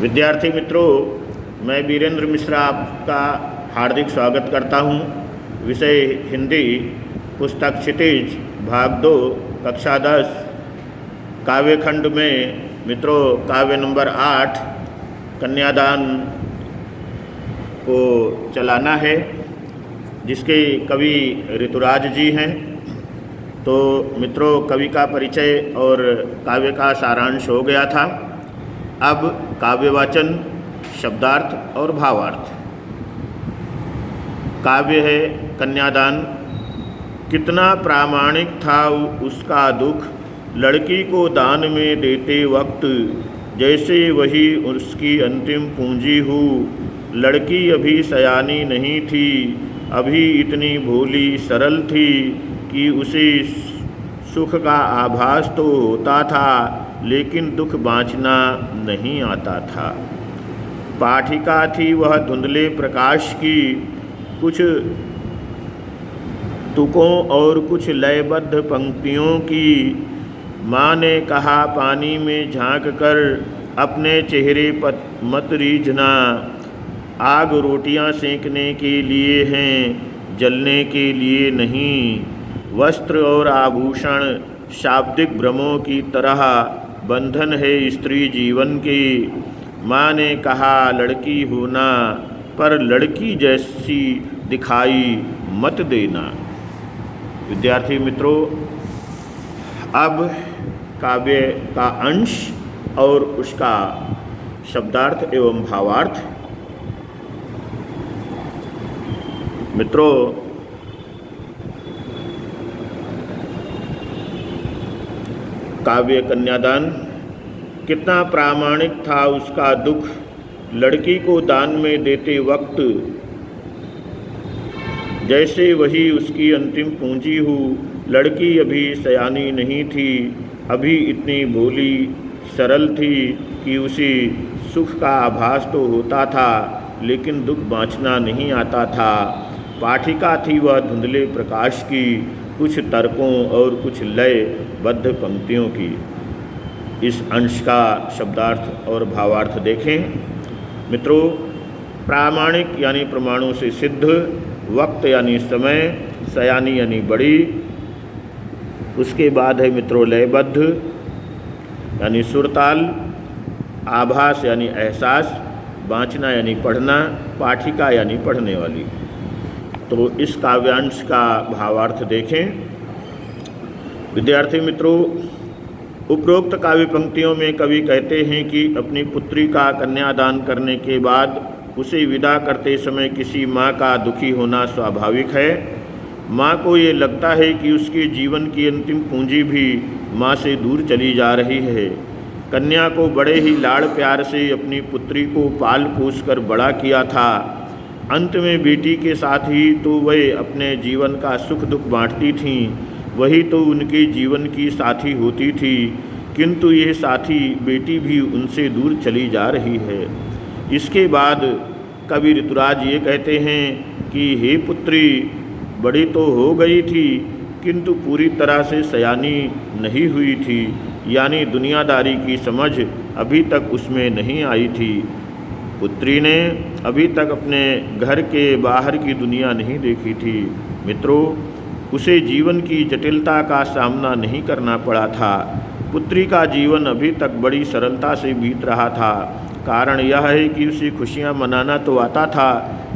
विद्यार्थी मित्रों, मैं वीरेंद्र मिश्रा आपका हार्दिक स्वागत करता हूं। विषय हिंदी, पुस्तक क्षितिज, भाग 2, कक्षा 10, काव्य खंड में मित्रों काव्य नंबर 8 कन्यादान को चलाना है, जिसके कवि ऋतुराज जी हैं। तो मित्रों, कवि का परिचय और काव्य का सारांश हो गया था। अब काव्यवाचन, शब्दार्थ और भावार्थ। काव्य है कन्यादान। कितना प्रामाणिक था उसका दुख, लड़की को दान में देते वक्त, जैसे वही उसकी अंतिम पूंजी हो। लड़की अभी सयानी नहीं थी, अभी इतनी भोली सरल थी कि उसे सुख का आभास तो होता था, लेकिन दुख बाँचना नहीं आता था। पाठिका थी वह धुंधले प्रकाश की, कुछ तुकों और कुछ लयबद्ध पंक्तियों की। माँ ने कहा पानी में झांक कर अपने चेहरे पर मत रीझना, आग रोटियां सेंकने के लिए हैं, जलने के लिए नहीं। वस्त्र और आभूषण शाब्दिक भ्रमों की तरह बंधन है स्त्री जीवन के। माँ ने कहा लड़की होना, पर लड़की जैसी दिखाई मत देना। विद्यार्थी मित्रों, अब काव्य का अंश और उसका शब्दार्थ एवं भावार्थ। मित्रों, काव्य कन्यादान। कितना प्रामाणिक था उसका दुख, लड़की को दान में देते वक्त, जैसे वही उसकी अंतिम पूंजी हो। लड़की अभी सयानी नहीं थी, अभी इतनी भोली सरल थी कि उसे सुख का आभास तो होता था, लेकिन दुख बाँचना नहीं आता था। पाठिका थी वह धुंधले प्रकाश की, कुछ तर्कों और कुछ लयबद्ध पंक्तियों की। इस अंश का शब्दार्थ और भावार्थ देखें। मित्रों, प्रामाणिक यानी प्रमाणों से सिद्ध, वक्त यानी समय, सयानी यानी बड़ी। उसके बाद है मित्रों लयबद्ध यानी सुरताल, आभास यानी एहसास, बाँचना यानी पढ़ना, पाठिका यानी पढ़ने वाली। तो इस काव्यांश का भावार्थ देखें। विद्यार्थी मित्रों, उपरोक्त काव्य पंक्तियों में कवि कहते हैं कि अपनी पुत्री का कन्यादान करने के बाद उसे विदा करते समय किसी माँ का दुखी होना स्वाभाविक है। माँ को ये लगता है कि उसके जीवन की अंतिम पूंजी भी माँ से दूर चली जा रही है। कन्या को बड़े ही लाड़ प्यार से अपनी पुत्री को पाल पोस कर बड़ा किया था। अंत में बेटी के साथ ही तो वह अपने जीवन का सुख दुख बांटती थीं, वही तो उनके जीवन की साथी होती थी, किंतु यह साथी बेटी भी उनसे दूर चली जा रही है। इसके बाद कवि ऋतुराज ये कहते हैं कि हे पुत्री, बड़ी तो हो गई थी, किंतु पूरी तरह से सयानी नहीं हुई थी, यानी दुनियादारी की समझ अभी तक उसमें नहीं आई थी। पुत्री ने अभी तक अपने घर के बाहर की दुनिया नहीं देखी थी। मित्रों, उसे जीवन की जटिलता का सामना नहीं करना पड़ा था। पुत्री का जीवन अभी तक बड़ी सरलता से बीत रहा था। कारण यह है कि उसे खुशियां मनाना तो आता था,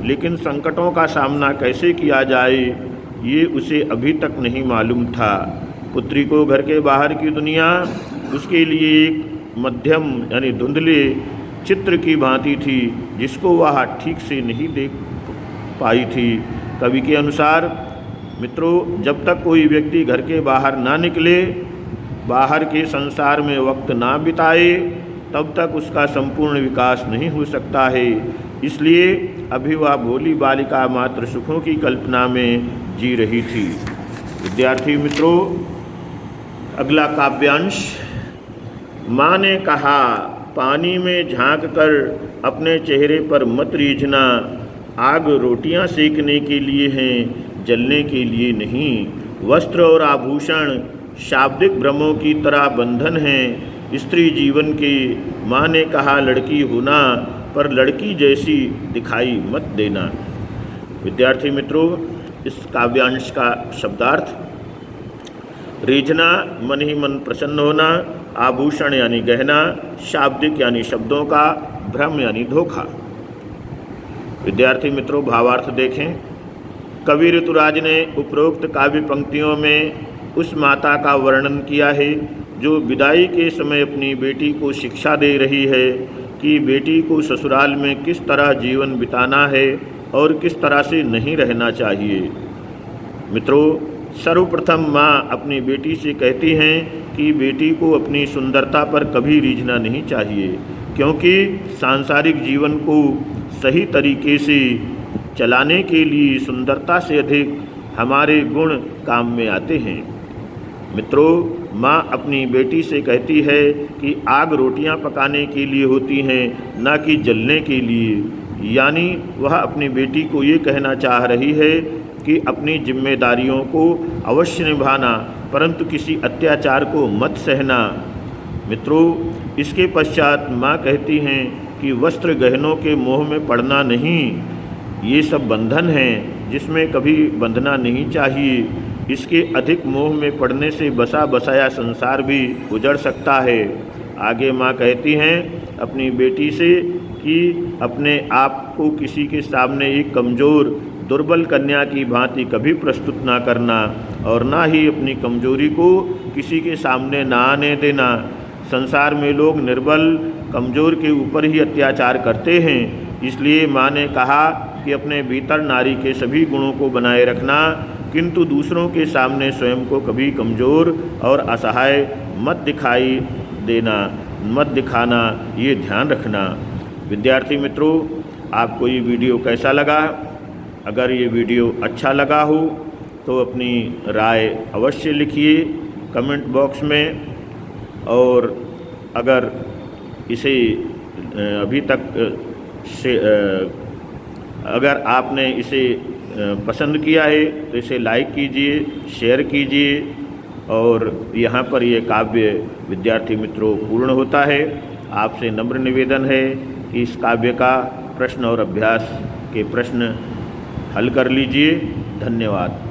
लेकिन संकटों का सामना कैसे किया जाए ये उसे अभी तक नहीं मालूम था। पुत्री को घर के बाहर की दुनिया उसके लिए एक मध्यम यानी धुंधले चित्र की भांति थी, जिसको वह ठीक से नहीं देख पाई थी। कवि के अनुसार मित्रों, जब तक कोई व्यक्ति घर के बाहर ना निकले, बाहर के संसार में वक्त ना बिताए, तब तक उसका संपूर्ण विकास नहीं हो सकता है। इसलिए अभी वह भोली बालिका मात्र सुखों की कल्पना में जी रही थी। विद्यार्थी मित्रों, अगला काव्यांश। माँ ने कहा पानी में झांक कर अपने चेहरे पर मत रीझना, आग रोटियां सेकने के लिए हैं, जलने के लिए नहीं। वस्त्र और आभूषण शाब्दिक भ्रमों की तरह बंधन हैं, स्त्री जीवन की माँ ने कहा लड़की होना, पर लड़की जैसी दिखाई मत देना। विद्यार्थी मित्रों, इस काव्यांश का शब्दार्थ: रीझना मन ही मन प्रसन्न होना, आभूषण यानी गहना, शाब्दिक यानी शब्दों का, भ्रम यानी धोखा। विद्यार्थी मित्रों, भावार्थ देखें। कवि ऋतुराज ने उपरोक्त काव्य पंक्तियों में उस माता का वर्णन किया है जो विदाई के समय अपनी बेटी को शिक्षा दे रही है कि बेटी को ससुराल में किस तरह जीवन बिताना है और किस तरह से नहीं रहना चाहिए। मित्रों, सर्वप्रथम माँ अपनी बेटी से कहती हैं कि बेटी को अपनी सुंदरता पर कभी रीझना नहीं चाहिए, क्योंकि सांसारिक जीवन को सही तरीके से चलाने के लिए सुंदरता से अधिक हमारे गुण काम में आते हैं। मित्रों, माँ अपनी बेटी से कहती है कि आग रोटियां पकाने के लिए होती हैं, ना कि जलने के लिए। यानी वह अपनी बेटी को ये कहना चाह रही है कि अपनी जिम्मेदारियों को अवश्य निभाना, परंतु किसी अत्याचार को मत सहना। मित्रों, इसके पश्चात माँ कहती हैं कि वस्त्र गहनों के मोह में पड़ना नहीं, ये सब बंधन हैं जिसमें कभी बंधना नहीं चाहिए। इसके अधिक मोह में पड़ने से बसा बसाया संसार भी उजड़ सकता है। आगे माँ कहती हैं अपनी बेटी से कि अपने आप को किसी के सामने एक कमज़ोर दुर्बल कन्या की भांति कभी प्रस्तुत ना करना, और ना ही अपनी कमजोरी को किसी के सामने ना आने देना। संसार में लोग निर्बल कमज़ोर के ऊपर ही अत्याचार करते हैं, इसलिए माँ ने कहा कि अपने भीतर नारी के सभी गुणों को बनाए रखना, किंतु दूसरों के सामने स्वयं को कभी कमज़ोर और असहाय मत दिखाना, ये ध्यान रखना। विद्यार्थी मित्रों, आपको ये वीडियो कैसा लगा? अगर ये वीडियो अच्छा लगा हो तो अपनी राय अवश्य लिखिए कमेंट बॉक्स में, और अगर इसे अभी तक से अगर आपने इसे पसंद किया है तो इसे लाइक कीजिए, शेयर कीजिए। और यहाँ पर ये काव्य विद्यार्थी मित्रों पूर्ण होता है। आपसे नम्र निवेदन है कि इस काव्य का प्रश्न और अभ्यास के प्रश्न हल कर लीजिए। धन्यवाद।